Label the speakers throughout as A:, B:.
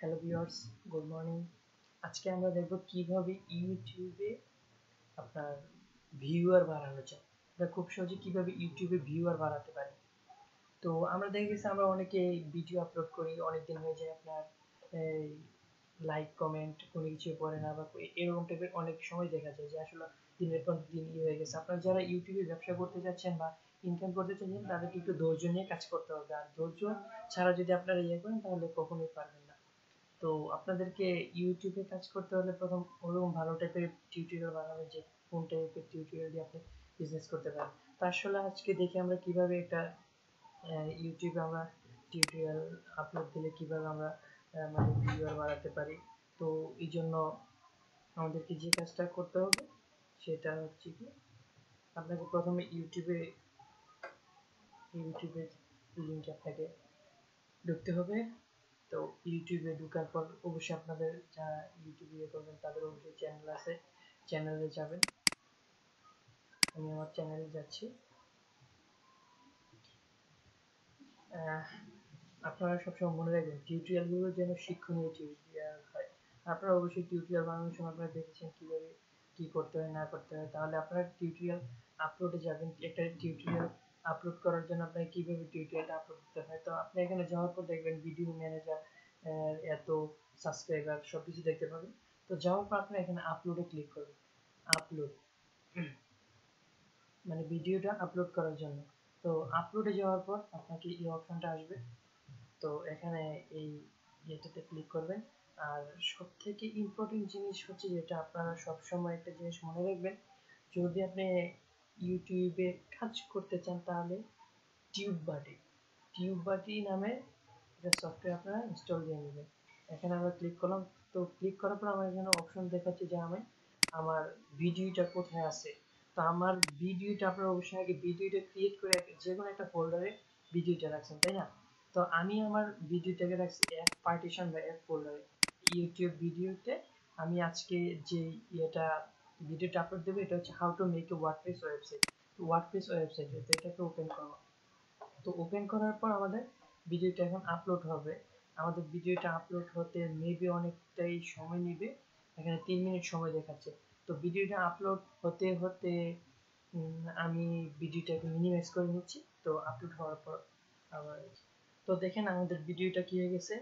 A: Hello viewers, good morning. আজকে আমরা দেখব কিভাবে ইউটিউবে আপনার ভিউয়ার বাড়ানো যায়। আমরা খুব সহজে কিভাবে ইউটিউবে ভিউয়ার বাড়াতে পারি। তো আমরা দেখেছি আমরা অনেকে ভিডিও আপলোড করি, অনেক দিন হয়ে যায় আপনার লাইক কমেন্ট কোনো কিছু পড়ে না বা এরকম টাইপের অনেক সময় দেখা যায় যে আসলে দিনের পর দিন হয়ে গেছে। আপনারা যারা ইউটিউবে ব্যবসা করতে যাচ্ছেন বা ইনকাম করতে চাচ্ছেন তাদেরকে একটু ধৈর্য নিয়ে কাজ করতে হবে, আর ধৈর্য ছাড়া যদি আপনারা করেন তাহলে কখনোই পারবেন না। তো আপনাদেরকে ইউটিউবে কাজ করতে হলে প্রথম ওরকম ভালো টাইপের টিউটোরিয়াল বানাবেন যে কোন টাইপের টিউটোরিয়াল দিয়ে আপনি বিজনেস করতে পারেন। তো আসলে আজকে দেখি আমরা কিভাবে একটা ইউটিউবে আমরা টিউটোরিয়াল আপলোড দিলে কিভাবে আমরা মানে ভিউয়ার বাড়াতে পারি। তো এই জন্য আমাদেরকে যে কাজটা করতে হবে সেটা হচ্ছে কি, আপনাকে প্রথমে ইউটিউবের লিঙ্কে আপনাকে ঢুকতে হবে। তো ইউটিউবে ঢোকার পর অবশ্যই আপনাদের যারা ইউটিউবে করবেন তাদের অবশ্যই চ্যানেল আছে, চ্যানেলে যাবেন। আমি আমার চ্যানেলে যাচ্ছি। আপনারা সবসময় মনে রাখবেন টিউটোরিয়ালগুলো যেন শিক্ষণীয় টিউটোরিয়াল হয়। আপনারা অবশ্যই টিউটোরিয়াল বানানোর সময় আপনারা দেখেছেন কীভাবে কী করতে হয় না করতে হয়। তাহলে আপনারা টিউটোরিয়াল আপলোডে যাবেন, একটা টিউটোরিয়াল আপলোড করার জন্য আপনাকে কীভাবে টিউটোরিয়ালটা আপলোড দিতে হয়। তো আপনি এখানে যাওয়ার পর দেখবেন ভিডিও ম্যানেজার, এত সাবস্ক্রাইবার সব কিছু দেখতে পাবেন। তো যাওয়ার পর আপনি এখানে আপলোডে ক্লিক করবেন। আপলোড মানে ভিডিওটা আপলোড করার জন্য। তো আপলোডে যাওয়ার পর আপনাকে এই অপশনটা আসবে। তো এখানে এই ইয়েটাতে ক্লিক করবেন। আর সব থেকে ইম্পর্টেন্ট জিনিস হচ্ছে যেটা আপনারা সবসময় একটা জিনিস মনে রাখবেন, যদি আপনি ইউটিউবে কাজ করতে চান তাহলে টিউববাটি নামে একটা সফটওয়্যার আপনারা ইনস্টল দিয়ে নেবেন। এখানে আমরা ক্লিক করলাম। তো ক্লিক করার পর আমার এখানে অপশন দেখাচ্ছে যে আমি আমার ভিডিওটা কোথায় আছে। তো আমার ভিডিওটা আপনারা অবশ্যই আগে ভিডিওটা ক্রিয়েট করে যে কোনো একটা ফোল্ডারে ভিডিওটা রাখছেন, তাই না? তো আমি আমার ভিডিওটাকে রাখছি এক পার্টিশন বা এক ফোল্ডারে ইউটিউব ভিডিওতে। আমি আজকে যে ভিডিওটা আপলোড দেবো এটা হচ্ছে how to make a WordPress website. WordPress website এটাকে ওপেন করবো। তো ওপেন করার পর আমাদের ভিডিওটা এখন আপলোড হবে। আমাদের ভিডিওটা আপলোড হতে মেবি অনেকটাই সময় নেবে। এখানে 3 মিনিট সময় দেখাচ্ছে। তো ভিডিওটা আপলোড হতে হতে আমি ভিডিওটাকে মিনিমাইজ করে নিচ্ছি। তো আপলোড হওয়ার পর আবার তো দেখেন আমাদের ভিডিওটা কি হয়ে গেছে,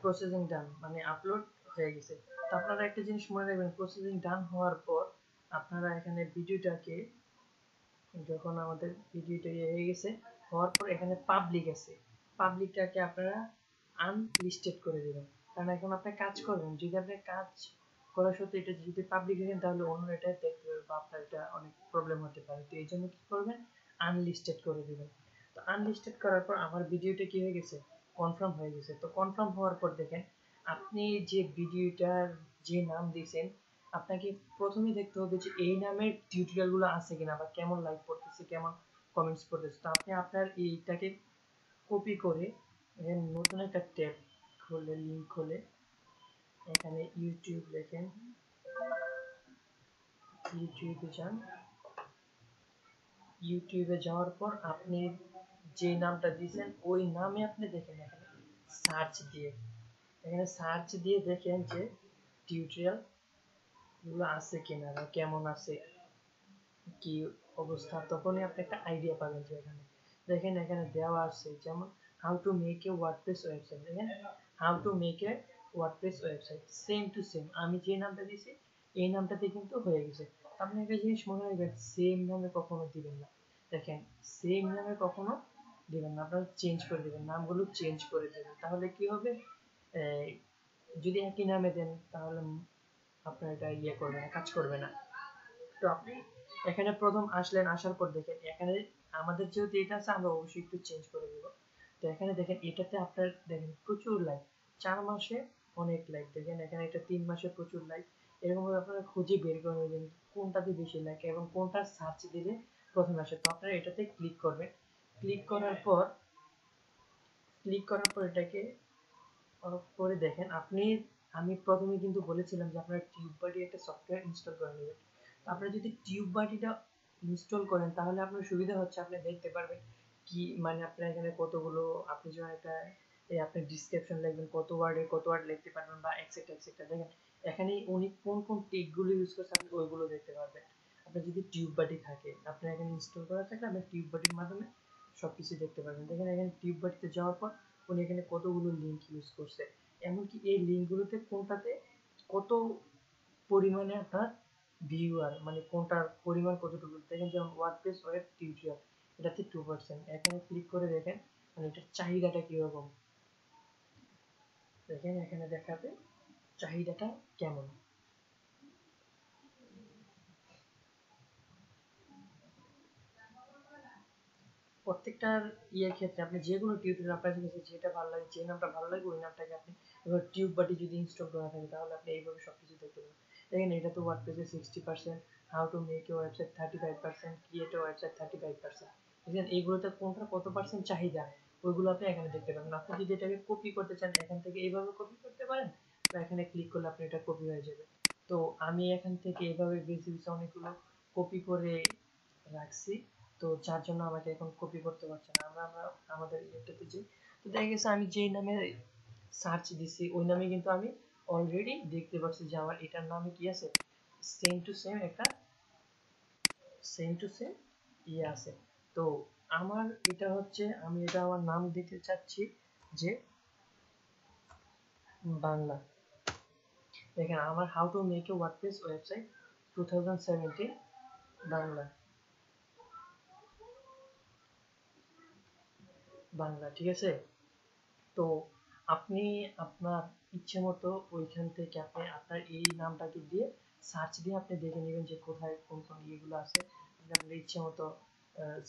A: প্রসেসিং ডান মানে আপলোড হয়ে গেছে। তো আপনারা একটা জিনিস মনে রাখবেন, প্রসেসিং ডান হওয়ার পর আপনারা এখানে ভিডিওটাকে যখন আমাদের ভিডিওটা হয়ে গেছে হওয়ার পর এখানে পাবলিক আছে, পাবলিকটাকে আপনারা আনলিস্টেড করে দেবেন। কারণ এখন আপনি কাজ করবেন, যদি আপনি কাজ করা সত্ত্বেও এটা যদি পাবলিক রাখেন তাহলে অন্য এটা দেখতে পারবে বা আপনার এটা অনেক প্রবলেম হতে পারে। তো এই জন্য কি করবেন, আনলিস্টেড করে দেবেন। তো আনলিস্টেড করার পর আমার ভিডিওটা কি হয়ে গেছে, কনফার্ম হয়ে গেছে। তো কনফার্ম হওয়ার পর দেখেন আপনি যে ভিডিওটার যে নাম দিয়েছেন আপনাকে প্রথমেই দেখতে হবে যে এই নামের টিউটোরিয়ালগুলো আছে কিনা বা কেমন লাইক পড়তেছে, কেমন কমেন্টস পড়তেছে। তো আপনি আপনার এইটাকে কপি করে নতুন একটা ট্যাব খুলে লিঙ্ক খুলে এখানে ইউটিউব লেখেন, ইউটিউবে যান। ইউটিউবে যাওয়ার পর আপনি যে নামটা দিয়েছেন ওই নামে আপনি দেখেন এখানে সার্চ দিয়ে দেখেন যে টিউটোরিয়াল গুলো আছে কিনা বা কেমন আছে কি অবস্থা। তখনই আপনি একটা আইডিয়া পাবেন যে এখানে দেখেন এখানে দেওয়া আছে যেমন how to make a WordPress website. দেখেন how to make a WordPress website same to same আমি যে নামটা দিয়েছি এই নামটাতে কিন্তু হয়ে গেছে। আপনি একটা জিনিস মনে রাখবেন, সেম নামে কখনো দিবেন না। দেখেন সেম নামে কখনো দিবেন না, আপনারা চেঞ্জ করে দেবেন, নামগুলো চেঞ্জ করে দেবেন। তাহলে কি হবে, যদি একই নামে দেন তাহলে আপনার এটা করবে না, কাজ করবে না। তো আপনি এখানে প্রথম আসলেন, আসার পর দেখেন এখানে আমাদের যেহেতু এটা আছে আমরা অবশ্যই একটু চেঞ্জ করে দেবো। তো এখানে দেখেন এটাতে আপনার দেখেন প্রচুর লাইক, 4 মাসে অনেক লাইক, দেখেন এখানে এটা 3 মাসে প্রচুর লাইক। এরকমভাবে আপনারা খুঁজে বের করে নেবেন কোনটাতে বেশি লাইক এবং কোনটা সার্চ দিলে প্রথমে আসে। তো আপনারা এটাতে ক্লিক করবেন। ক্লিক করার পর এটাকে করে দেখেন আপনি, আমি প্রথমে কিন্তু বলেছিলাম যে আপনারা টিউববাটি একটা সফটওয়্যার ইনস্টল করে নেবেন। আপনারা যদি টিউববাটিটা ইনস্টল করেন তাহলে আপনার সুবিধা হচ্ছে আপনি দেখতে পারবেন কি মানে আপনার এখানে কতগুলো, আপনি যখন একটা এই আপনি ডিসক্রিপশন লিখবেন কত ওয়ার্ড লিখতে পারবেন বা এক্সেট্রা এক্সেট্রা। দেখেন এখানে উনি কোন কোন টেকগুলো ইউজ করছে আপনি ওইগুলো দেখতে পারবেন। আপনার যদি টিউব বাটি থাকে, আপনার এখানে ইনস্টল করা থাকলে আপনি টিউব বাটির মাধ্যমে সবকিছু দেখতে পারবেন। দেখেন এখানে টিউব বাটিতে যাওয়ার পর উনি এখানে কতগুলো লিঙ্ক ইউজ করছে, এমনকি এই লিঙ্কগুলোতে কোনটাতে কত পরিমাণে আপনার ভিউয়ার, মানে কোনটার পরিমাণ কতটুকু। দেখেন যেমন ওয়ার্ডপ্রেস ওয়েব টিউটোরিয়াল, এটাতে 2%। এখানে ক্লিক করে দেখেন মানে এটার চাহিদাটা কিরকম। দেখেন এখানে দেখাবে চাহিদাটা কেমন। প্রত্যেকটার ইয়ের ক্ষেত্রে আপনি যে কোনো টিউটোরিয়াল আপনার কাছে যেটা ভালো লাগে, যে নামটা ভালো লাগে ওই নামটাকে আপনি, এবার টিউব বাটি যদি ইনস্টল করা থাকে তাহলে আপনি এইভাবে সবকিছু দেখতে পাবেন। দেখেন এটা তো ওয়ার্ডপ্রেসে 60%, how to make A website 35%, create a website 35%। দেখেন এইগুলোতে কোনটা কত পার্সেন্ট চাহিদা ওইগুলো আপনি এখানে দেখতে পাবেন। আপনি যদি এটাকে কপি করতে চান এখান থেকে এইভাবে কপি করতে পারেন, বা এখানে ক্লিক করলে আপনি এটা কপি হয়ে যাবে। তো আমি এখান থেকে এইভাবে বেশি বেশি অনেকগুলো কপি করে রাখছি, তো যার জন্য আমাকে এখন কপি করতে পারছে না। আমরা আমাদের ইয়েটাতে যাই, তো দেখা গেছে আমি যেই নামে সার্চ দিছি ওই নামে কিন্তু আমি অলরেডি দেখতে পাচ্ছি যে আমার এটার নামে কি আছে, সেম টু সেম একটা সেম টু সেম ইয়ে আছে। তো আমার এটা হচ্ছে, আমি এটা আমার নাম দিতে চাচ্ছি যে বাংলা। দেখেন আমার how to make a WordPress website 2017 Bangla, Bangla ঠিক আছে। তো আপনি আপনার ইচ্ছে মতো ওইখান থেকে আপনি আপনার এই নামটাকে দিয়ে সার্চ দিয়ে আপনি দেখে নেবেন যে কোথায় কোন কোন ইয়েগুলো আছে, আপনি আপনার ইচ্ছে মতো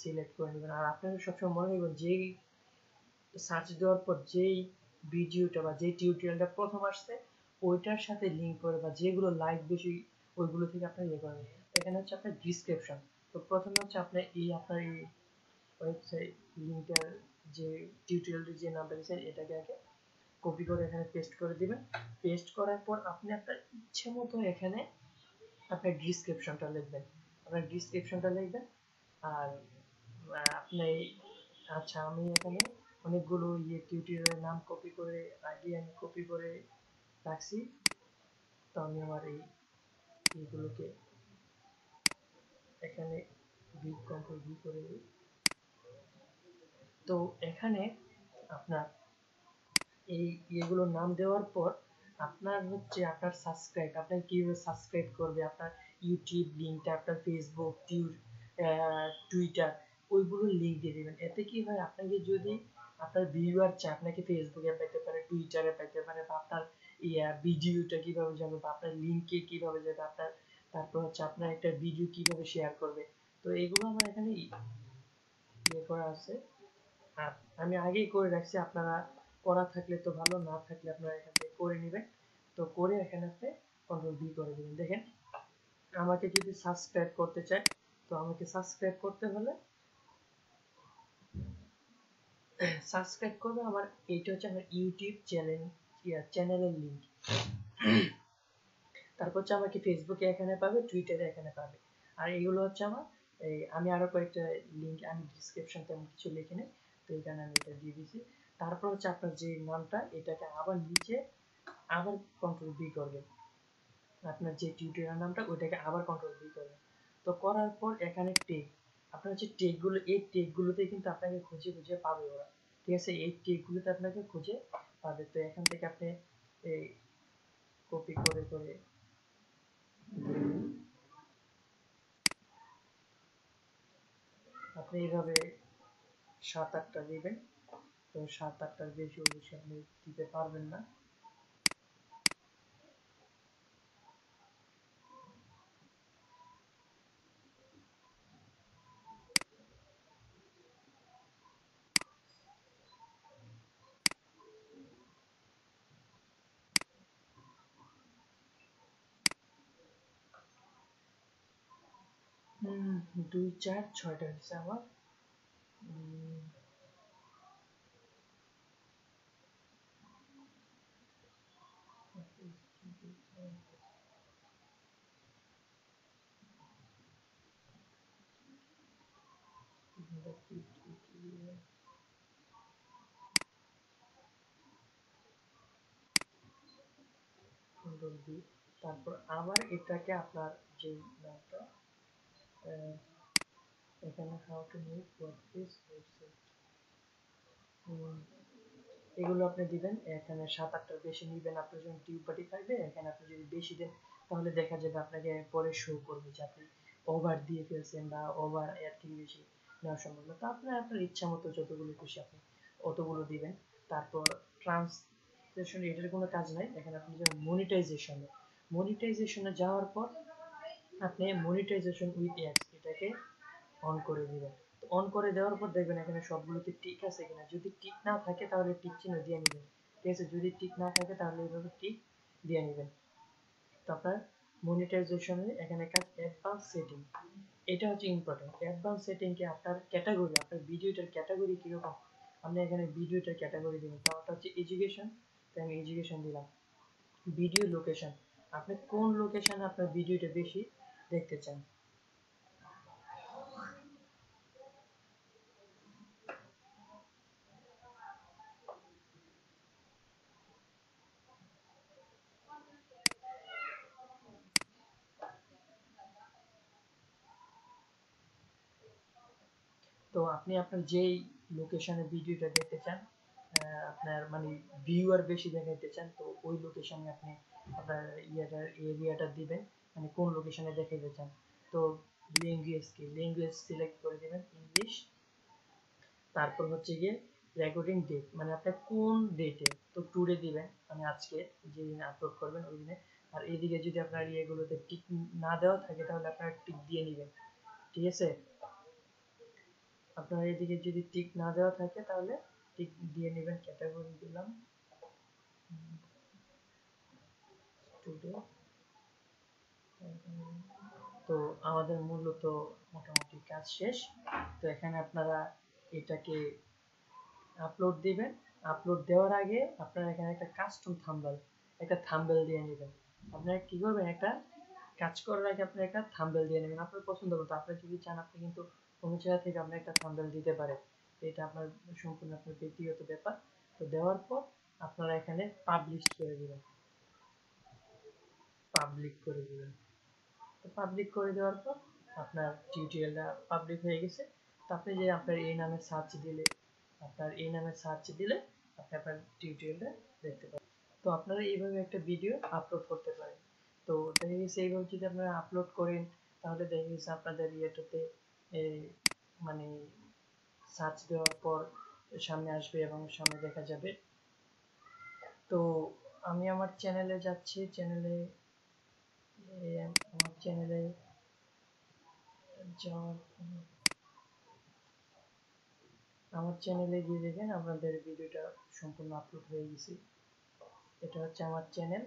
A: সিলেক্ট করে নেবেন। আর আপনারা সবসময় মনে রাখবেন যেই সার্চ দেওয়ার পর যেই ভিডিওটা বা যেই টিউটোরিয়ালটা প্রথম আসছে ওইটার সাথে লিঙ্ক করে বা যেগুলো লাইক বেশি ওইগুলো থেকে আপনি ইয়ে করেন। এখানে হচ্ছে আপনার ডিসক্রিপশন। তো প্রথমে হচ্ছে আপনার এই ওয়েবসাইট লিঙ্কটার যে টিউটোরিয়ালটির যে নামটা দিয়েছেন এটাকে আগে কপি করে এখানে পেস্ট করে দিবেন। পেস্ট করার পর আপনি আপনার ইচ্ছে মতো এখানে আপনার ডিসক্রিপশনটা লিখবেন, আপনার ডিসক্রিপশনটা লিখবেন। আর আপনি, আচ্ছা আমি এখানে অনেকগুলো ইয়ে টিউটোরিয়ালের নাম কপি করে আগে আমি কপি করে রাখছি, তো আমি আমার এই এইগুলোকে এখানে কন্ট্রোল ভি করে দিই। তো এখানে আপনার এই ইয়েগুলোর নাম দেওয়ার পর আপনার হচ্ছে আপনার সাবস্ক্রাইব, আপনার কিভাবে সাবস্ক্রাইব করবে, আপনার ইউটিউব লিঙ্কটা, আপনার ফেসবুক, টুইটার ওইগুলোর লিঙ্ক দিয়ে দেবেন। এতে কি হয়, আপনাকে যদি আপনার ভিউয়ার চায় আপনাকে ফেসবুকে পেতে পারে, টুইটারে পেতে পারে, বা আপনার ভিডিওটা কিভাবে যাবে বা আপনার লিঙ্কে কিভাবে যাবে, আপনার তারপর হচ্ছে আপনার একটা ভিডিও কিভাবে শেয়ার করবে। তো এগুলো আমার এখানে ইয়ে করা আছে, আর আমি আগেই করে রাখছি। আপনারা করা থাকলে তো ভালো, না থাকলে আপনারা এখান থেকে করে নেবেন। তো করে এখানে আপনি কন্ট্রোল ভি করে দেবেন। দেখেন আমাকে যদি সাবস্ক্রাইব করতে চায়, তো আমাকে সাবস্ক্রাইব করতে হলে সাবস্ক্রাইব করবে আমার, এইটা হচ্ছে আমার ইউটিউব চ্যানেলের লিঙ্ক। তারপর হচ্ছে আমাকে ফেসবুকে এখানে পাবে, টুইটারে এখানে পাবে। আর এগুলো হচ্ছে আমার এই, আমি আরো কয়েকটা লিঙ্ক আমি ডিসক্রিপশন তেমন কিছু লিখে নেই, তো এই কারণে আমি এটা দিয়ে দিয়েছি। তারপর হচ্ছে আপনার যে নামটা এটাকে আবার নিচে আবার কন্ট্রোল বি করবেন, আপনার যে টিউটোরিয়াল নামটা ওইটাকে আবার কন্ট্রোল বি করবেন। তো করার পর এখানে টেগ, আপনার হচ্ছে টেগগুলো, এই টেগগুলোতে কিন্তু আপনাকে খুঁজে খুঁজে পাবে ওরা, ঠিক আছে। এই টেগগুলোতে আপনাকে খুঁজে পাবে। তো এখান থেকে আপনি এই কপি করে করে আপনি এইভাবে 7-8টা দিবেন। তো 7-8টার বেশি অবশ্যই আপনি দিতে পারবেন না। হুম, 2 4 6টা হচ্ছে আমার। উম, কন্ট্রোল বি, তারপর আবার এটাকে আপনার যে নামটা এখানে how to make WordPress website, এগুলো আপনি দিবেন। এখানে 7-8টার বেশি নিবেন, আপনার যখন টিউব পার্টি থাকবে এখানে আপনি যদি বেশি দেন তাহলে দেখা যাবে আপনাকে পরে শো করবে যে আপনি ওভার দিয়ে ফেলছেন বা ওভার এর থেকে বেশি নেওয়া সম্ভব না। তো আপনার ইচ্ছা মতো যতগুলো খুশি আপনি অতগুলো দিবেন। তারপর ট্রান্সলেশন এটার কোনো কাজ নাই, এখানে আপনি যখন মনিটাইজেশনে যাওয়ার পর আপনি মনিটাইজেশন উইথ অ্যাডস এটাকে অন করে দিবেন। তো অন করে দেওয়ার পর দেখবেন এখানে সবগুলোতে টিক আছে কিনা, যদি টিক না থাকে তাহলে টিক চিহ্ন দিয়ে নেবেন, ঠিক আছে? যদি টিক না থাকে তাহলে এইভাবে টিক দিয়ে নেবেন। তো আপনার মনিটাইজেশনে এখানে কাজ অ্যাডভান্স সেটিং, এটা হচ্ছে ইম্পর্টেন্ট। অ্যাডভান্স সেটিংকে আপনার ক্যাটাগরি, আপনার ভিডিওটার ক্যাটাগরি কীরকম আপনি এখানে ভিডিওটার ক্যাটাগরি দেবেন। তো ওটা হচ্ছে এডুকেশন, তো আমি এডুকেশন দিলাম। ভিডিও লোকেশন, আপনি কোন লোকেশনে আপনার ভিডিওটা বেশি দেখতে চান। তো আপনি আপনার যেই লোকেশনে ভিডিওটা দেখতে চান, আপনার মানে ভিউয়ার বেশি দেখাইতে চান, তো ওই লোকেশনে আপনি আপনার এরিয়াটা দিবেন, মানে কোন লোকেশনে দেখাইতে চান। তো ল্যাঙ্গুয়েজ সিলেক্ট করে দিবেন ইংলিশ। তারপর হচ্ছে গিয়ে রেকর্ডিং ডেট, মানে আপনি কোন ডেটে, তো টুডে দিবেন, মানে আজকে যেদিন আপলোড করবেন ওই দিনে। আর এদিকে যদি আপনার ইয়েগুলোতে টিক না দেওয়া থাকে তাহলে আপনার টিক দিয়ে নেবেন, ঠিক আছে? আপনার এদিকে যদি টিক না দেওয়া থাকে তাহলে টিক দিয়ে নেবেন। ক্যাটাগরি দিলাম টুডে। তো আমাদের মূলত মোটামুটি কাজ শেষ। তো এখানে আপনারা এটাকে আপলোড দিবেন। আপলোড দেওয়ার আগে আপনারা এখানে একটা কাস্টম থাম্বনেল দিয়ে নেবেন। আপনারা কি করবেন, একটা কাজ করার আগে আপনি একটা থাম্বনেল দিয়ে নেবেন আপনার পছন্দ মতো। আপনি যদি চান আপনি কিন্তু কোনো জায়গা থেকে আপনি একটা থাম্বনেল দিতে পারেন, এটা আপনার সম্পূর্ণ আপনার ব্যক্তিগত ব্যাপার। তো দেওয়ার পর আপনারা এখানে পাবলিশ করে দিবেন, পাবলিক করে দিবেন। তো পাবলিক করে দেওয়ার পর আপনার টিউটোরিয়ালটা পাবলিক হয়ে গেছে। তো আপনি যে আপনার এই নামে সার্চ দিলে, আপনি আপনার টিউটোরিয়ালটা দেখতে পাবেন। তো আপনারা এইভাবে একটা ভিডিও আপলোড করতে পারেন। তো দেখা গেছে এইভাবে যদি আপনারা আপলোড করেন তাহলে দেখা গেছে আপনাদের ইয়েটাতে মানে সার্চ দেওয়ার পর সামনে আসবে এবং সামনে দেখা যাবে। তো আমি আমার চ্যানেলে যাচ্ছি, আমার চ্যানেলে যাওয়ার আমার চ্যানেলে গিয়ে দেখেন আপনাদের ভিডিওটা সম্পূর্ণ আপলোড হয়ে গেছে। এটা হচ্ছে আমার চ্যানেল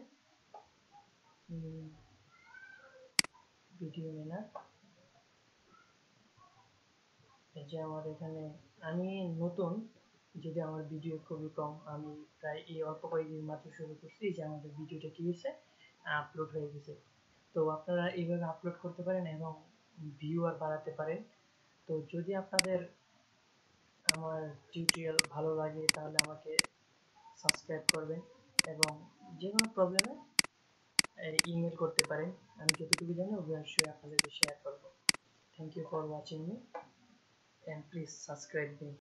A: ভিডিও মেনার। এই যে আমার এখানে আমি নতুন, যদি আমার ভিডিও খুবই কম, আমি প্রায় এই অল্প কয়েকদিন মাত্র শুরু করছি, যে আমাদের ভিডিওটা কি হয়েছে আপলোড হয়ে গেছে। তো আপনারা এইভাবে আপলোড করতে পারেন এবং ভিউয়ার বাড়াতে পারেন। তো যদি আপনাদের আমার টিউটোরিয়াল ভালো লাগে তাহলে আমাকে সাবস্ক্রাইব করবেন এবং যে কোনো প্রবলেমে ইমেল করতে পারেন। আমি যতটুকু জানি অবশ্যই আপনাদেরকে শেয়ার করব। Thank you for watching me and please subscribe me.